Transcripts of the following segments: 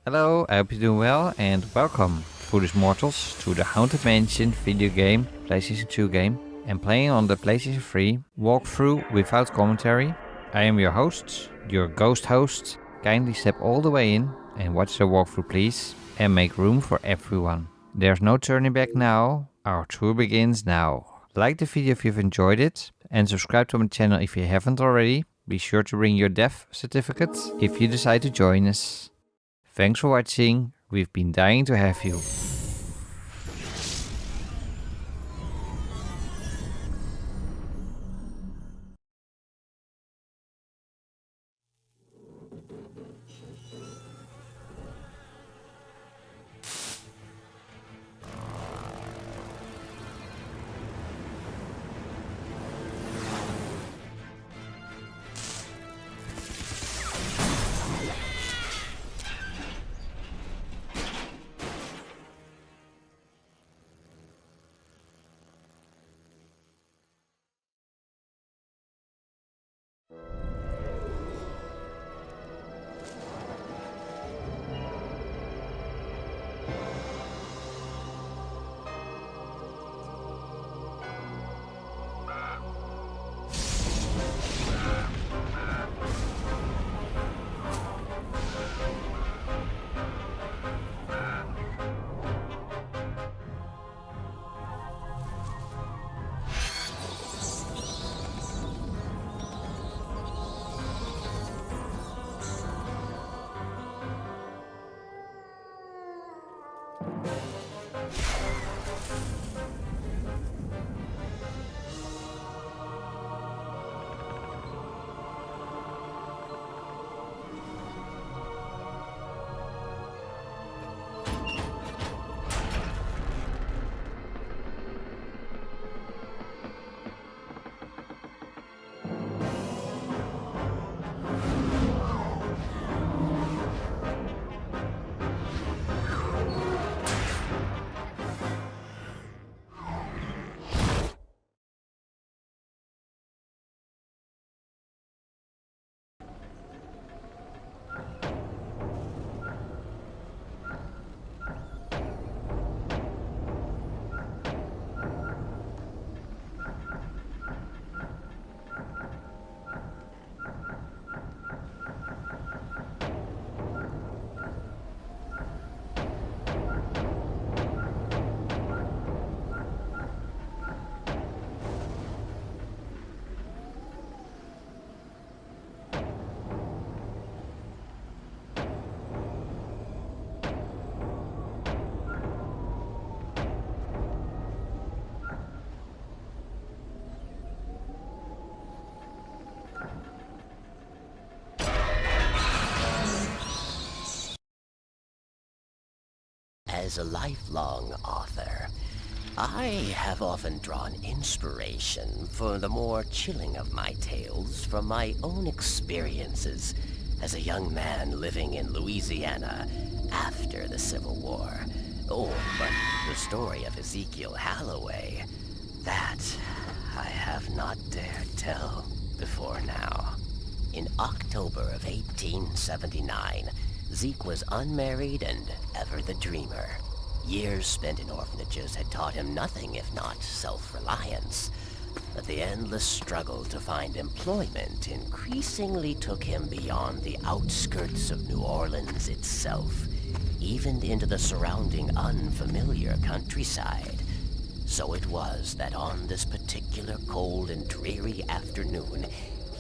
Hello, I hope you're doing well and welcome, foolish mortals, to the Haunted Mansion video game, PlayStation 2 game, and playing on the PlayStation 3 walkthrough without commentary. I am your host, your ghost host. Kindly step all the way in and watch the walkthrough please, and make room for everyone. There's no turning back now, our tour begins now. Like the video if you've enjoyed it, and subscribe to my channel if you haven't already. Be sure to bring your death certificate if you decide to join us. Thanks for watching, we've been dying to have you. As a lifelong author, I have often drawn inspiration for the more chilling of my tales from my own experiences as a young man living in Louisiana after the Civil War. Oh, but the story of Zeke Halloway, that I have not dared tell before now. In October of 1879, Zeke was unmarried and ever the dreamer. Years spent in orphanages had taught him nothing if not self-reliance. But the endless struggle to find employment increasingly took him beyond the outskirts of New Orleans itself, even into the surrounding unfamiliar countryside. So it was that on this particular cold and dreary afternoon,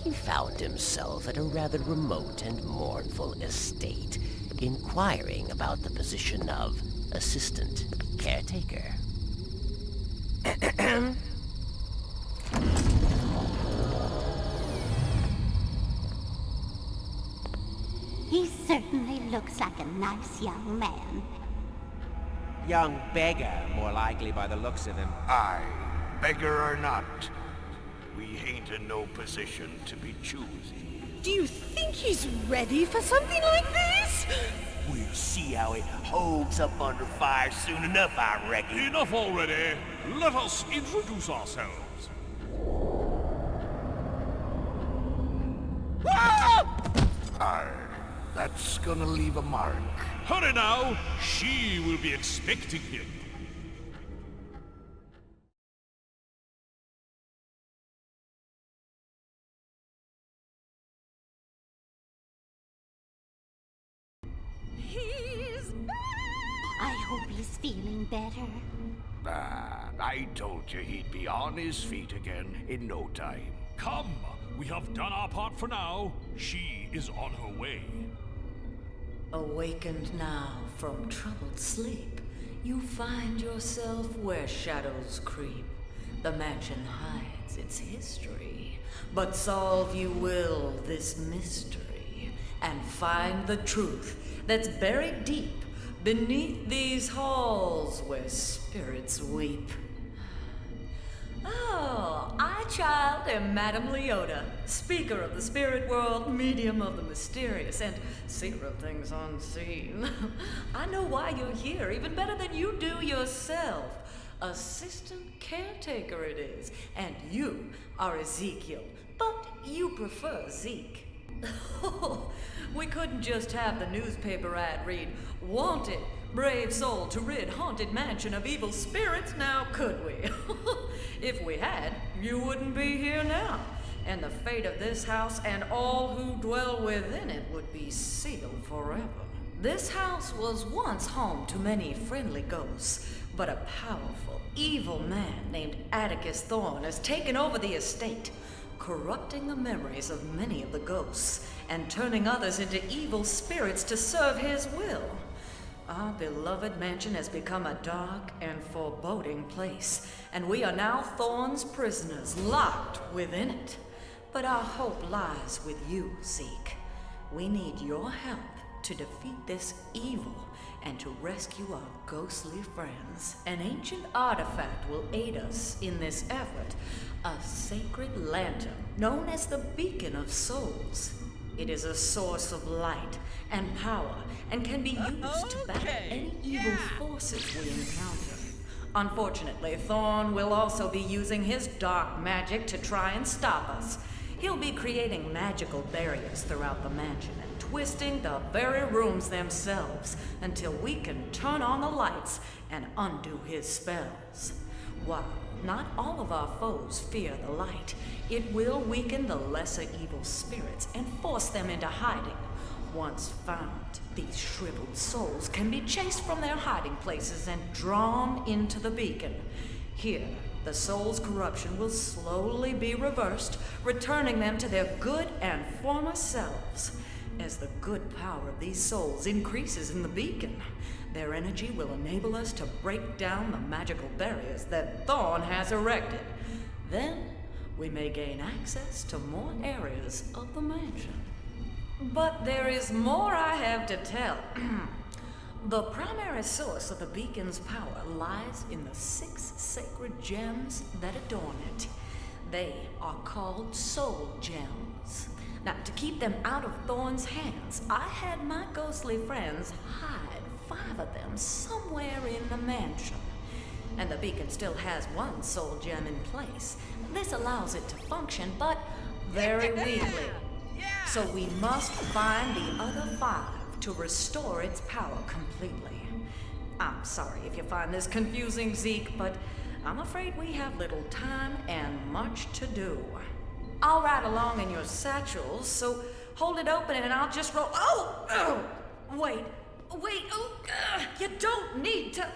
he found himself at a rather remote and mournful estate, inquiring about the position of assistant caretaker. He certainly looks like a nice young man. Young beggar, more likely by the looks of him. Aye, beggar or not, we ain't in no position to be choosy. Do you think he's ready for something like this? We'll see how it holds up under fire soon enough, I reckon. Enough already. Let us introduce ourselves. Aye, That's gonna leave a mark. Hurry now! She will be expecting him. He's back! I hope he's feeling better. I told you he'd be on his feet again in no time. Come! We have done our part for now. She is on her way. Awakened now from troubled sleep, you find yourself where shadows creep. The mansion hides its history, but solve you will this mystery, and find the truth that's buried deep beneath these halls where spirits weep. Oh, I, child, am Madame Leota, speaker of the spirit world, medium of the mysterious, and seer of things unseen. I know why you're here, even better than you do yourself. Assistant caretaker it is, and you are Ezekiel, but you prefer Zeke. We couldn't just have the newspaper ad read, "Wanted, brave soul to rid haunted mansion of evil spirits," now could we? If we had, you wouldn't be here now, and the fate of this house and all who dwell within it would be sealed forever. This house was once home to many friendly ghosts, but a powerful, evil man named Atticus Thorne has taken over the estate, corrupting the memories of many of the ghosts and turning others into evil spirits to serve his will. Our beloved mansion has become a dark and foreboding place, and we are now Thorne's prisoners, locked within it. But our hope lies with you, Zeke. We need your help to defeat this evil and to rescue our ghostly friends. An ancient artifact will aid us in this effort, a sacred lantern known as the Beacon of Souls. It is a source of light and power and can be used to battle any evil forces we encounter. Unfortunately, Thorne will also be using his dark magic to try and stop us. He'll be creating magical barriers throughout the mansion and twisting the very rooms themselves until we can turn on the lights and undo his spells. While not all of our foes fear the light, it will weaken the lesser evil spirits and force them into hiding. Once found, these shriveled souls can be chased from their hiding places and drawn into the beacon. Here, the soul's corruption will slowly be reversed, returning them to their good and former selves. As the good power of these souls increases in the beacon, their energy will enable us to break down the magical barriers that Thorne has erected. Then, we may gain access to more areas of the mansion. But there is more I have to tell. The primary source of the beacon's power lies in the 6 sacred gems that adorn it. They are called soul gems. Now, to keep them out of Thorne's hands, I had my ghostly friends hide 5 of them somewhere in the mansion. And the beacon still has 1 soul gem in place. This allows it to function, but very weakly. So we must find the other 5 to restore its power completely. I'm sorry if you find this confusing, Zeke, but I'm afraid we have little time and much to do. I'll ride along in your satchels, so hold it open and I'll just roll. Oh! Wait. You don't need to.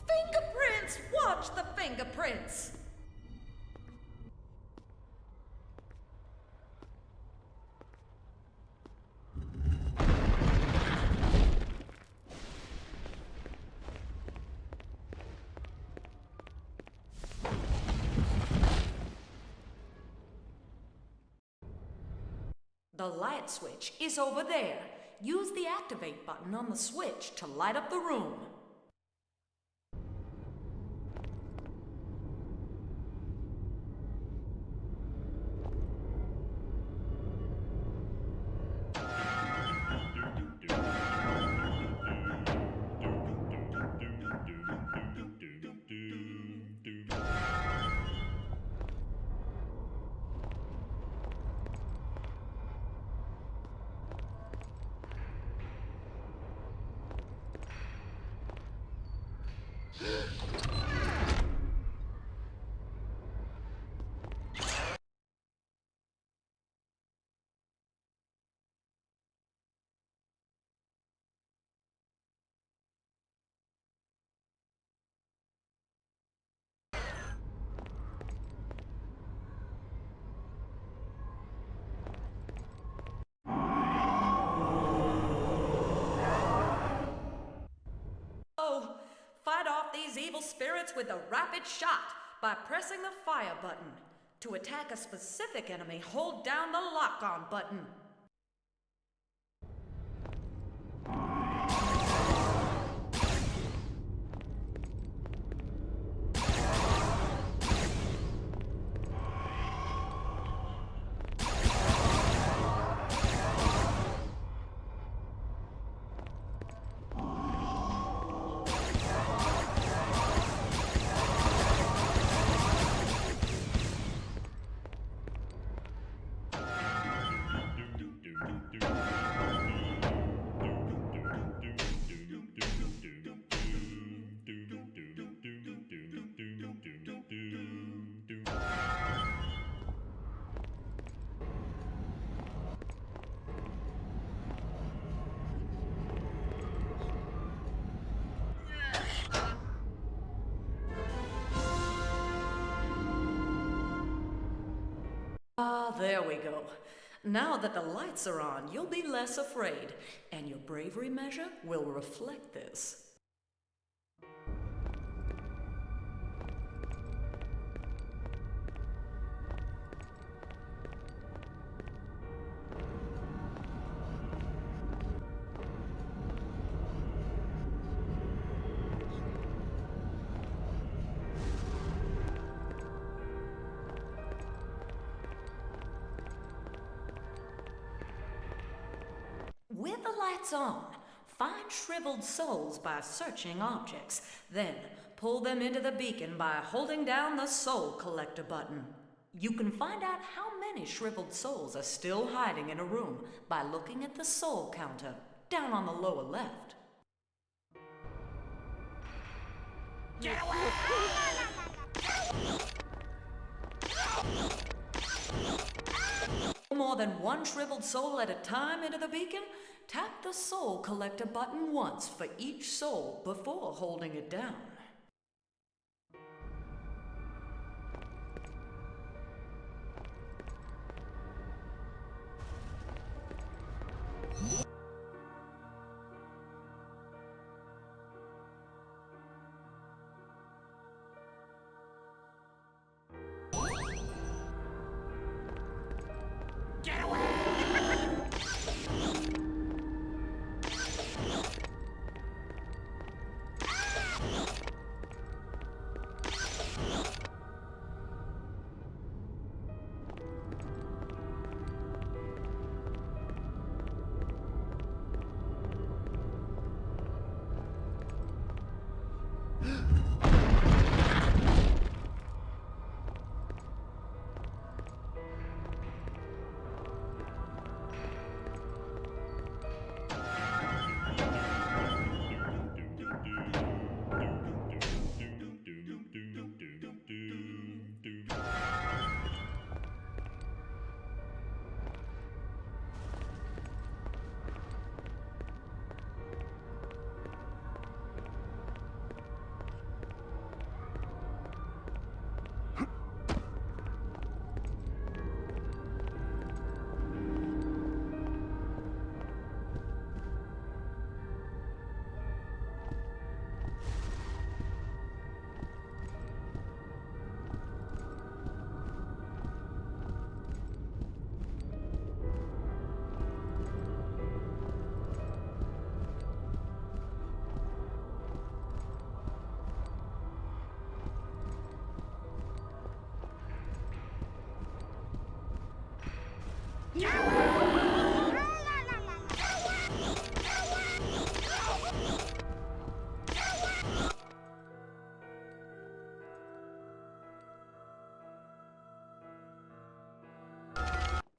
Fingerprints! Watch the fingerprints! The light switch is over there. Use the activate button on the switch to light up the room. spirits with a rapid shot by pressing the fire button. To attack a specific enemy, hold down the lock-on button. Ah, there we go. Now that the lights are on, you'll be less afraid, and your bravery measure will reflect this. With the lights on, find shriveled souls by searching objects. Then, pull them into the beacon by holding down the soul collector button. You can find out how many shriveled souls are still hiding in a room by looking at the soul counter down on the lower left. Get away! More than one shriveled soul at a time into the beacon? Tap the soul collector button once for each soul before holding it down. Get away!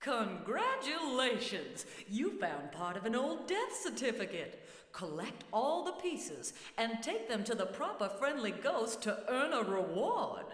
Congratulations! You found part of an old death certificate. Collect all the pieces and take them to the proper friendly ghost to earn a reward.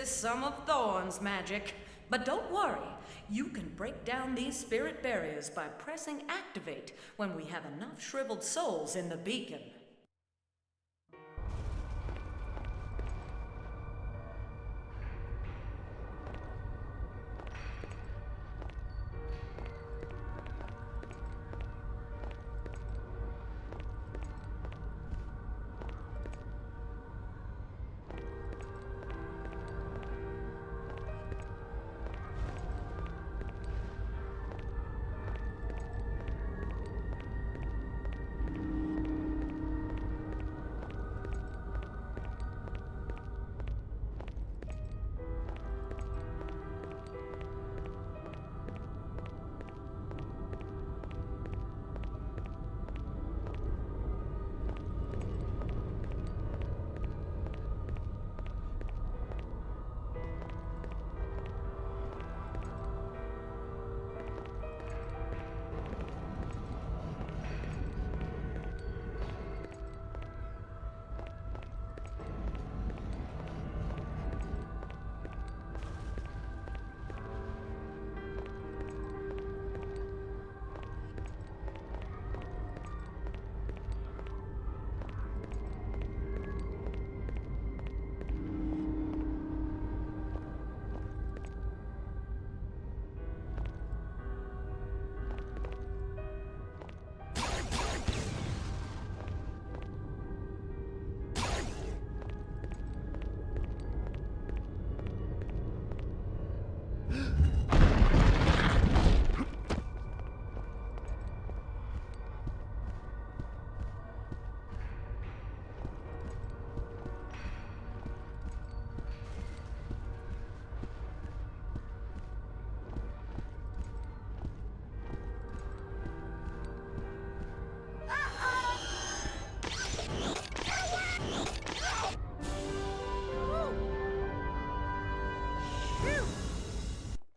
is some of Thorn's magic. But don't worry, you can break down these spirit barriers by pressing activate when we have enough shriveled souls in the beacon.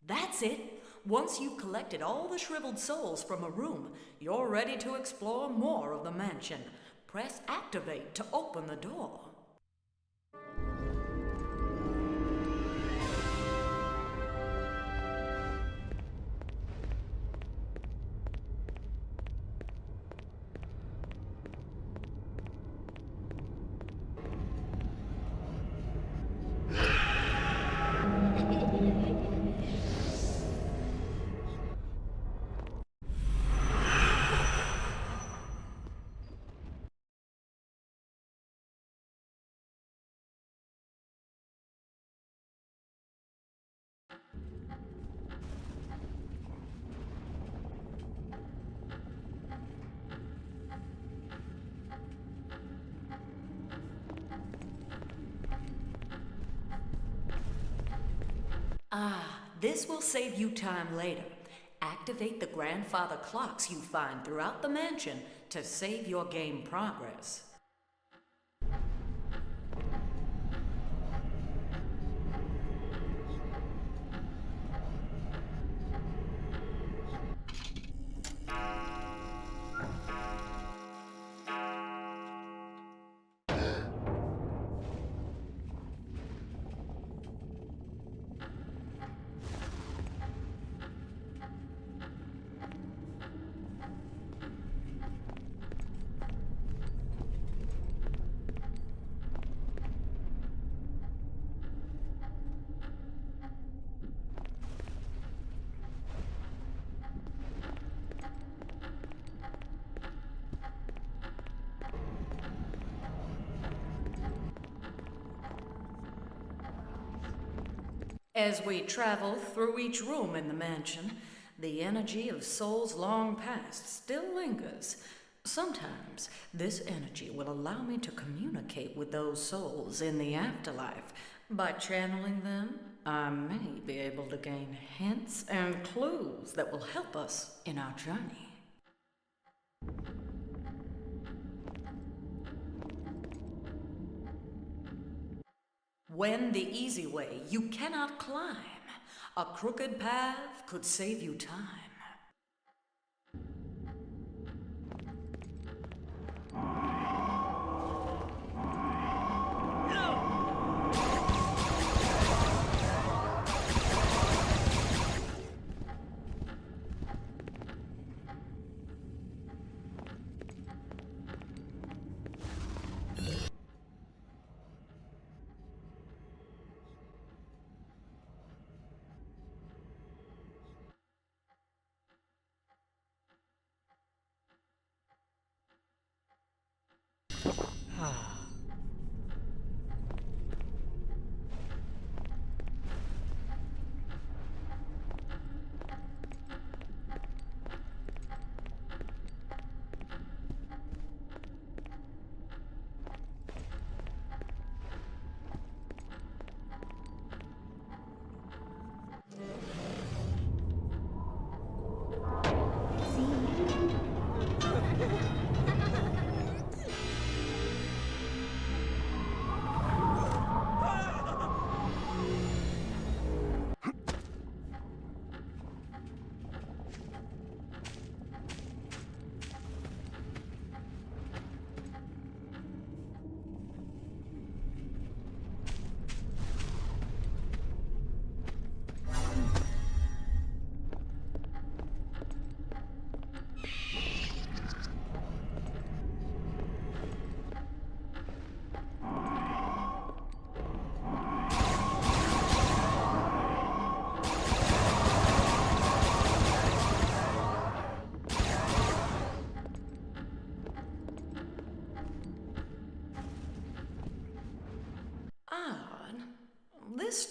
That's it. Once you've collected all the shriveled souls from a room, you're ready to explore more of the mansion. Press activate to open the door. This will save you time later. Activate the grandfather clocks you find throughout the mansion to save your game progress. As we travel through each room in the mansion, the energy of souls long past still lingers. Sometimes this energy will allow me to communicate with those souls in the afterlife. By channeling them, I may be able to gain hints and clues that will help us in our journey. When the easy way you cannot climb, a crooked path could save you time.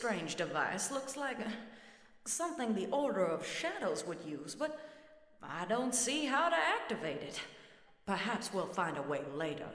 strange device looks like something the Order of Shadows would use, but I don't see how to activate it. Perhaps we'll find a way later.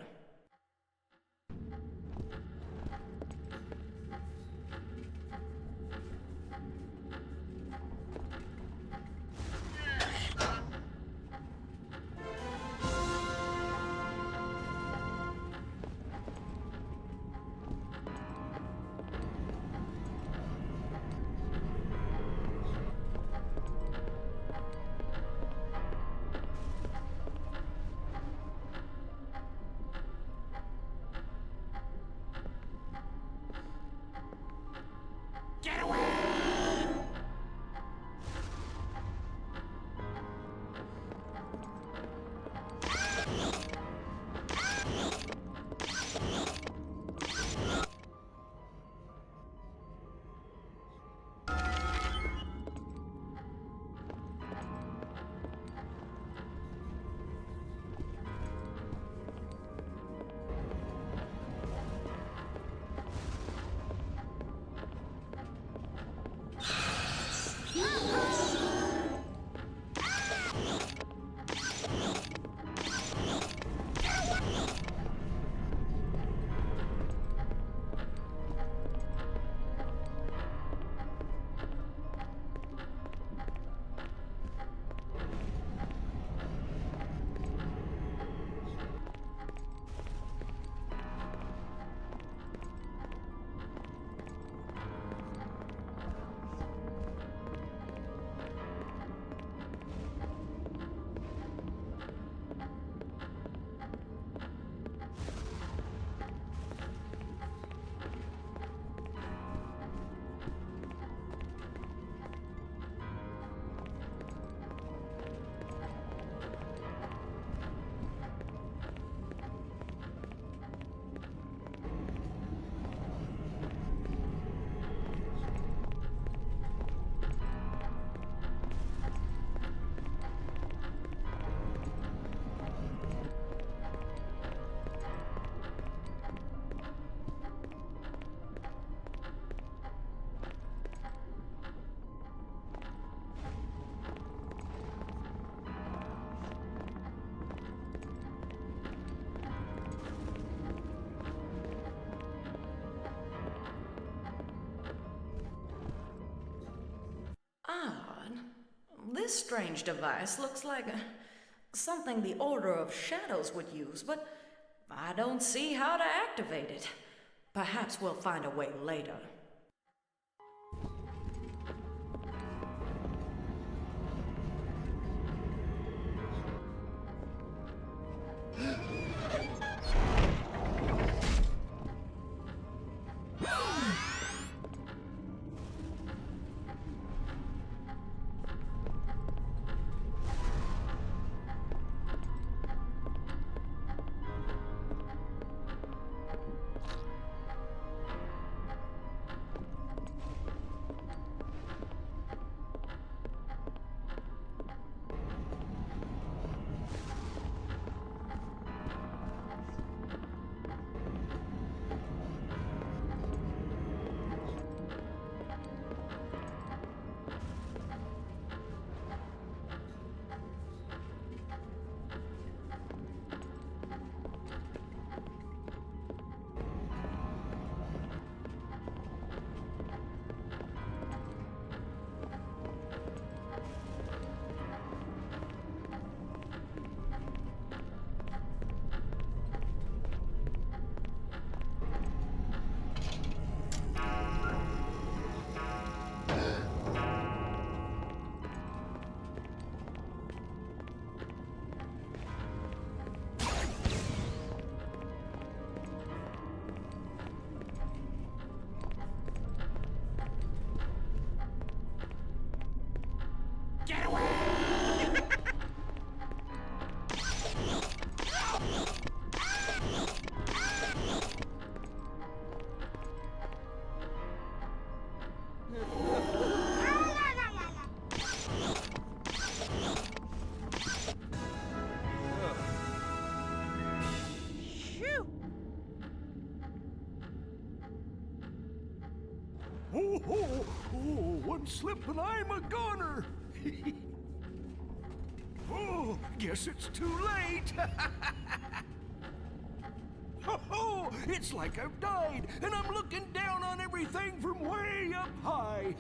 Odd. This strange device looks like something the Order of Shadows would use, but I don't see how to activate it. Perhaps we'll find a way later. slip and I'm a goner. Oh, guess it's too late. Oh, it's like I've died, and I'm looking down on everything from way up high.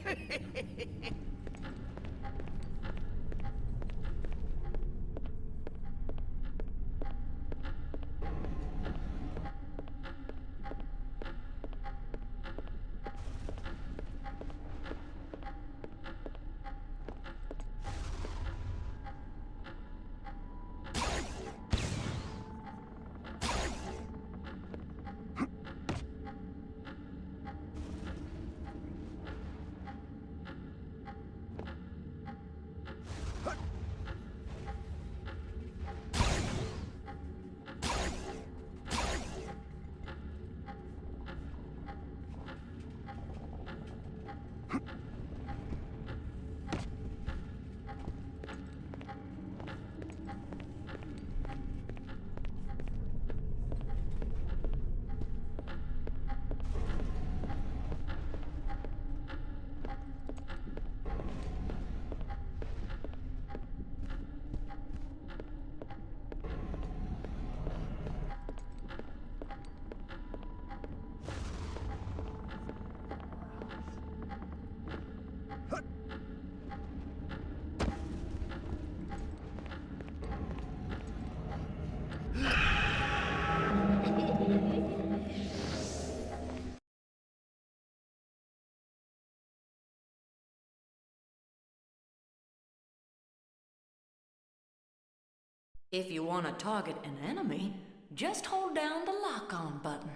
If you want to target an enemy, just hold down the lock-on button.